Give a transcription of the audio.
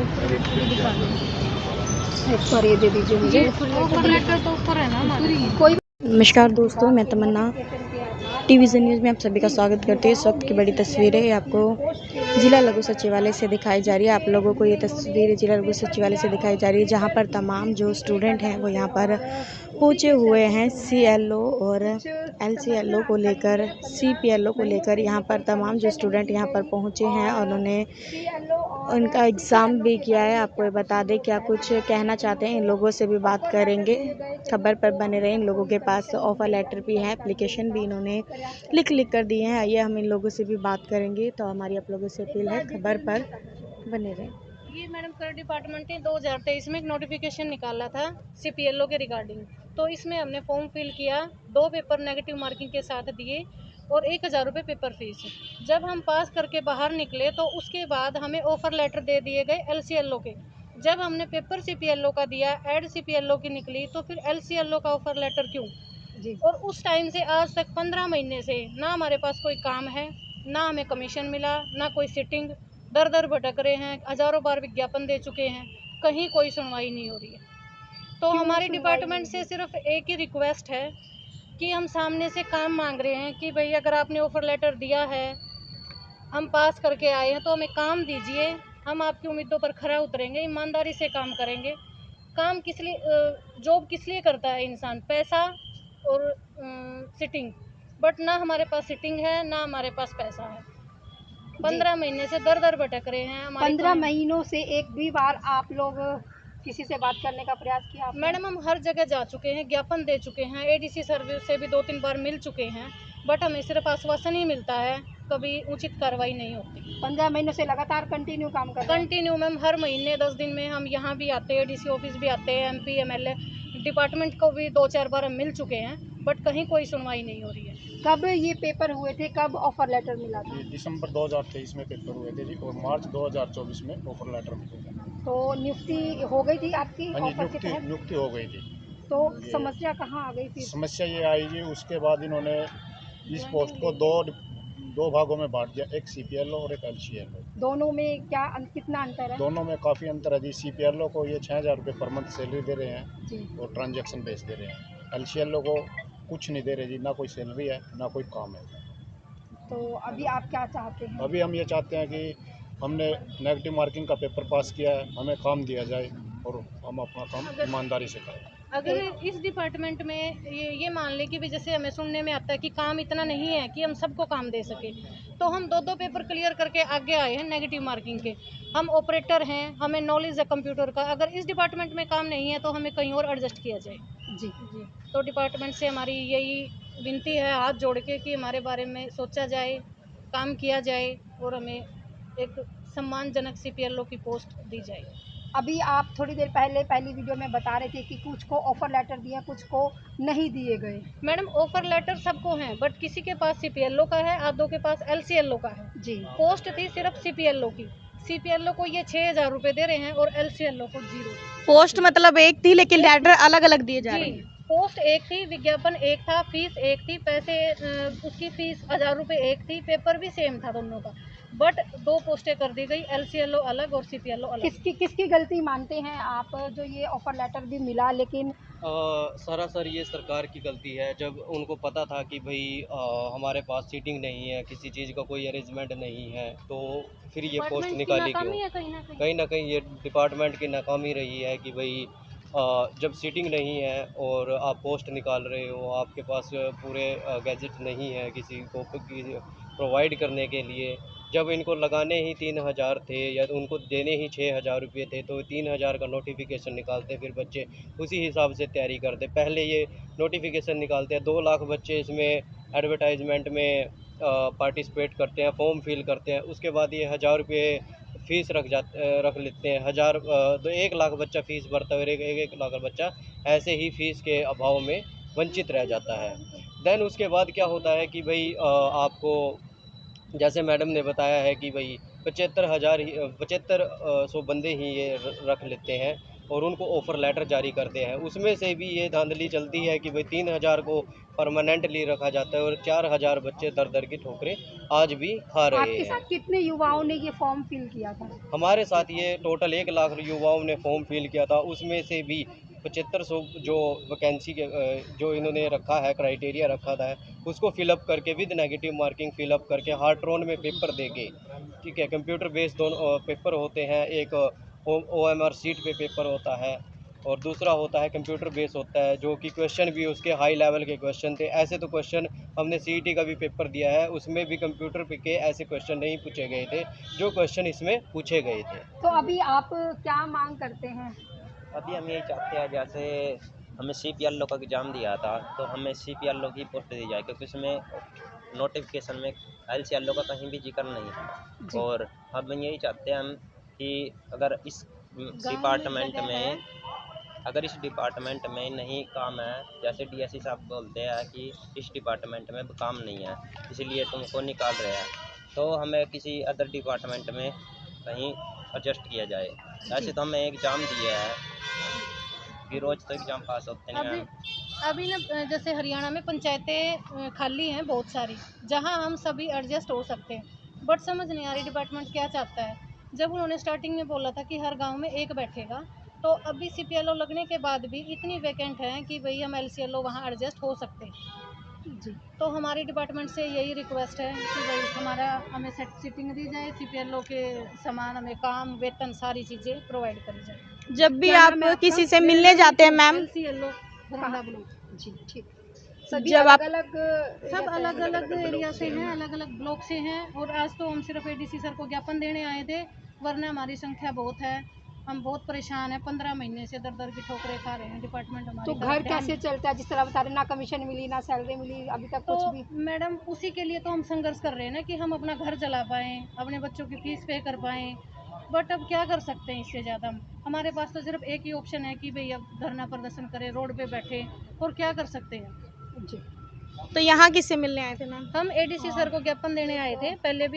एक बार ये दे दीजिए मुझे। ऑफर लेटर तो ऊपर है ना कोई। नमस्कार दोस्तों, मैं तमन्ना टीवीजन न्यूज़ में आप सभी का स्वागत करती हूँ। इस वक्त की बड़ी तस्वीरें आपको जिला लघु सचिवालय से दिखाई जा रही है। आप लोगों को ये तस्वीरें जिला लघु सचिवालय से दिखाई जा रही है, जहाँ पर तमाम जो स्टूडेंट हैं वो यहाँ पर पहुँचे हुए हैं। CLO और LCLO को लेकर, CPLO को लेकर यहाँ पर तमाम जो स्टूडेंट यहाँ पर पहुँचे हैं और उन्होंने उनका एग्ज़ाम भी किया है। आपको ये बता दें, क्या कुछ कहना चाहते हैं, इन लोगों से भी बात करेंगे। खबर पर बने रहें। इन लोगों के पास ऑफ़र लेटर भी है, एप्लीकेशन भी इन्होंने लिख कर दिए हैं। आइए हम इन लोगों से भी बात करेंगे। तो हमारी आप लोगों से अपील है, खबर पर बने रहें। ये मैडम कर डिपार्टमेंट ने 2023 में एक नोटिफिकेशन निकाला था CPLO के रिगार्डिंग। तो इसमें हमने फॉर्म फिल किया, 2 पेपर नेगेटिव मार्किंग के साथ दिए और 1000 रुपये पेपर फीस। जब हम पास करके बाहर निकले तो उसके बाद हमें ऑफ़र लेटर दे दिए गए LCLO के। जब हमने पेपर CPLO का दिया, एड CPLO की निकली, तो फिर LCLO का ऑफ़र लेटर क्यों जी। और उस टाइम से आज तक 15 महीने से ना हमारे पास कोई काम है, ना हमें कमीशन मिला, ना कोई सिटिंग। दर दर भटक रहे हैं, हज़ारों बार विज्ञापन दे चुके हैं, कहीं कोई सुनवाई नहीं हो रही है। तो हमारे डिपार्टमेंट से सिर्फ एक ही रिक्वेस्ट है कि हम सामने से काम मांग रहे हैं कि भाई अगर आपने ऑफ़र लेटर दिया है, हम पास करके आए हैं, तो हमें काम दीजिए। हम आपकी उम्मीदों पर खरा उतरेंगे, ईमानदारी से काम करेंगे। काम किस लिए, जॉब किस लिए करता है इंसान? पैसा और सिटिंग। बट ना हमारे पास सिटिंग है, ना हमारे पास पैसा है। 15 महीने से दर दर भटक रहे हैं। 15 महीनों से एक भी बार आप लोग किसी से बात करने का प्रयास किया आपने? मैडम हम हर जगह जा चुके हैं, ज्ञापन दे चुके हैं, ADC सर्विस से भी 2-3 बार मिल चुके हैं, बट हमें सिर्फ आश्वासन ही मिलता है, कभी उचित कार्रवाई नहीं होती। 15 महीनों से लगातार कंटिन्यू काम कर रहे हैं? कंटिन्यू मैम, हर महीने 10 दिन में हम यहाँ भी आते हैं, DC ऑफिस भी आते हैं, MP MLA डिपार्टमेंट को भी 2-4 बार हम मिल चुके हैं, बट कहीं कोई सुनवाई नहीं हो रही है। कब ये पेपर हुए थे, कब ऑफर लेटर मिला था? दिसंबर 2023 में पेपर हुए थे जी, और मार्च 2024 में ऑफर लेटर मिले थे। तो नियुक्ति हो गई थी आपकी हाँ जी, ऑफर के तहत? नियुक्ति हो गई थी। तो समस्या कहाँ आ गई थी? समस्या ये आई जी, उसके बाद इन्होंने इस पोस्ट को दो भागों में बांट दिया, एक CPLO और एक LCLO। दोनों में क्या कितना अंतर है? दोनों में काफ़ी अंतर है जी। CPLO को ये 6000 रुपये पर मंथ सैलरी दे रहे हैं जी। और ट्रांजैक्शन बेस दे रहे हैं। LCLO को कुछ नहीं दे रहे जी, ना कोई सैलरी है, ना कोई काम है। तो अभी आप क्या चाहते हैं? अभी हम ये चाहते हैं कि हमने नेगेटिव मार्किंग का पेपर पास किया है, हमें काम दिया जाए और हम अपना काम ईमानदारी से करें। अगर इस डिपार्टमेंट में ये मान लें कि भी जैसे हमें सुनने में आता है कि काम इतना नहीं है कि हम सबको काम दे सके, तो हम 2-2 पेपर क्लियर करके आगे आए हैं नेगेटिव मार्किंग के। हम ऑपरेटर हैं, हमें नॉलेज है कंप्यूटर का। अगर इस डिपार्टमेंट में काम नहीं है तो हमें कहीं और एडजस्ट किया जाए जी। जी। तो डिपार्टमेंट से हमारी यही विनती है हाथ जोड़ के कि हमारे बारे में सोचा जाए, काम किया जाए और हमें एक सम्मानजनक CPLO की पोस्ट दी जाए। अभी आप थोड़ी देर पहले पहली वीडियो में बता रहे थे कि कुछ को ऑफर लेटर दिया, कुछ को नहीं दिए गए। मैडम ऑफर लेटर सबको हैं, बट किसी के पास CPLO का है, आधों के पास LCLO का है जी। पोस्ट थी सिर्फ CPLO की। CPLO को ये 6000 रुपये दे रहे हैं और LCLO को 0। पोस्ट मतलब एक थी, लेकिन लेटर अलग अलग दिए जा रहे जी, हैं। पोस्ट एक थी, विज्ञापन एक था, फीस एक थी, पैसे उसकी फीस 1000 रुपये एक थी, पेपर भी सेम था दोनों का, बट 2 पोस्टें कर दी गई, LCLO अलग और CPLO अलग। किसकी गलती मानते हैं आप, जो ये ऑफर लेटर भी मिला लेकिन? सरासर ये सरकार की गलती है। जब उनको पता था कि भाई हमारे पास सीटिंग नहीं है, किसी चीज़ का कोई अरेंजमेंट नहीं है, तो फिर ये पोस्ट निकाली क्यों? कहीं ना कहीं ये डिपार्टमेंट की नाकामी रही है कि भाई जब सीटिंग नहीं है और आप पोस्ट निकाल रहे हो, आपके पास पूरे गैजेट नहीं है किसी को प्रोवाइड करने के लिए। जब इनको लगाने ही 3000 थे या उनको देने ही 6000 रुपये थे, तो 3000 का नोटिफिकेशन निकालते, फिर बच्चे उसी हिसाब से तैयारी करते। पहले ये नोटिफिकेशन निकालते हैं, 2 लाख बच्चे इसमें एडवर्टाइजमेंट में पार्टिसिपेट करते हैं, फॉर्म फिल करते हैं। उसके बाद ये 1000 रुपये फ़ीस रख लेते हैं। तो 1 लाख बच्चा फ़ीस भरता है और एक लाख बच्चा ऐसे ही फ़ीस के अभाव में वंचित रह जाता है। देन उसके बाद क्या होता है कि भाई आपको जैसे मैडम ने बताया है कि भाई 75,000 ही 75 सौ बंदे ही ये रख लेते हैं। और उनको ऑफ़र लेटर जारी करते हैं। उसमें से भी ये धांधली चलती है कि भाई 3,000 को परमानेंटली रखा जाता है और 4,000 बच्चे दर-दर की ठोकरें आज भी खा रहे आपके हैं। साथ कितने युवाओं ने ये फॉर्म फिल किया था? हमारे साथ ये टोटल 1 लाख युवाओं ने फॉर्म फिल किया था। उसमें से भी 7500 जो वैकेंसी के जो इन्होंने रखा है, क्राइटेरिया रखा था, उसको फिलअप करके विद नेगेटिव मार्किंग फिलअप करके हार्ड रोन में पेपर देके, ठीक है, कंप्यूटर बेस्ड दोनों पेपर होते हैं। एक OMR सीट पे पेपर होता है और दूसरा होता है कंप्यूटर बेस होता है, जो कि क्वेश्चन भी उसके हाई लेवल के क्वेश्चन थे। ऐसे तो क्वेश्चन हमने CET का भी पेपर दिया है, उसमें भी कंप्यूटर पे के ऐसे क्वेश्चन नहीं पूछे गए थे जो क्वेश्चन इसमें पूछे गए थे। तो अभी आप क्या मांग करते हैं? अभी हम यही चाहते हैं, जैसे हमें CPLO का एग्ज़ाम दिया था तो हमें CPLO की पोस्ट दी जाए, क्योंकि उसमें नोटिफिकेशन में LCLO का कहीं भी जिक्र नहीं है। और हम यही चाहते हैं हम कि अगर इस डिपार्टमेंट में नहीं काम है, जैसे DSC साहब बोलते हैं कि इस डिपार्टमेंट में काम नहीं है इसलिए तुमको निकाल रहे हैं, तो हमें किसी अदर डिपार्टमेंट में कहीं एडजस्ट किया जाए। ऐसे तो हमें एग्ज़ाम दिया है कि रोज़ तो एग्ज़ाम पास होते नहीं हैं। अभी ना जैसे हरियाणा में पंचायतें खाली हैं बहुत सारी, जहां हम सभी एडजस्ट हो सकते हैं, बट समझ नहीं आ रही डिपार्टमेंट क्या चाहता है। जब उन्होंने स्टार्टिंग में बोला था कि हर गांव में एक बैठेगा, तो अभी CPLO लगने के बाद भी इतनी वैकेंट हैं कि भाई हम LCLO वहां एडजस्ट हो सकते हैं। जी, तो हमारी डिपार्टमेंट से यही रिक्वेस्ट है कि भाई हमें सीटिंग दी जाए, CPLO के समान हमें काम, वेतन, सारी चीज़ें प्रोवाइड करी जाए। जब भी आप किसी से मिलने जाते हैं मैम, LCLO धरमदा ब्लॉक। जी, ठीक। सभी जब आप सब अलग अलग एरिया से हैं, अलग अलग ब्लॉक से हैं, और आज तो हम सिर्फ ADC सर को ज्ञापन देने आए थे, वरना हमारी संख्या बहुत है, हम बहुत परेशान हैं। 15 महीने से दर की ठोकरें खा रहे हैं डिपार्टमेंट हमारी। तो घर कैसे चलता है? जिस तरह बता रहे, ना कमीशन मिली ना सैलरी मिली अभी तक कुछ भी। मैडम उसी के लिए तो हम संघर्ष कर रहे हैं ना, कि हम अपना घर चला पाएँ, अपने बच्चों की फीस पे कर पाएँ, बट अब क्या कर सकते हैं इससे ज़्यादा। हमारे पास तो सिर्फ एक ही ऑप्शन है कि भाई अब धरना प्रदर्शन करें, रोड पे बैठे, और क्या कर सकते हैं। जी। तो यहाँ किससे मिलने आए थे मैम? हम ADC सर को ज्ञापन देने आए थे, पहले भी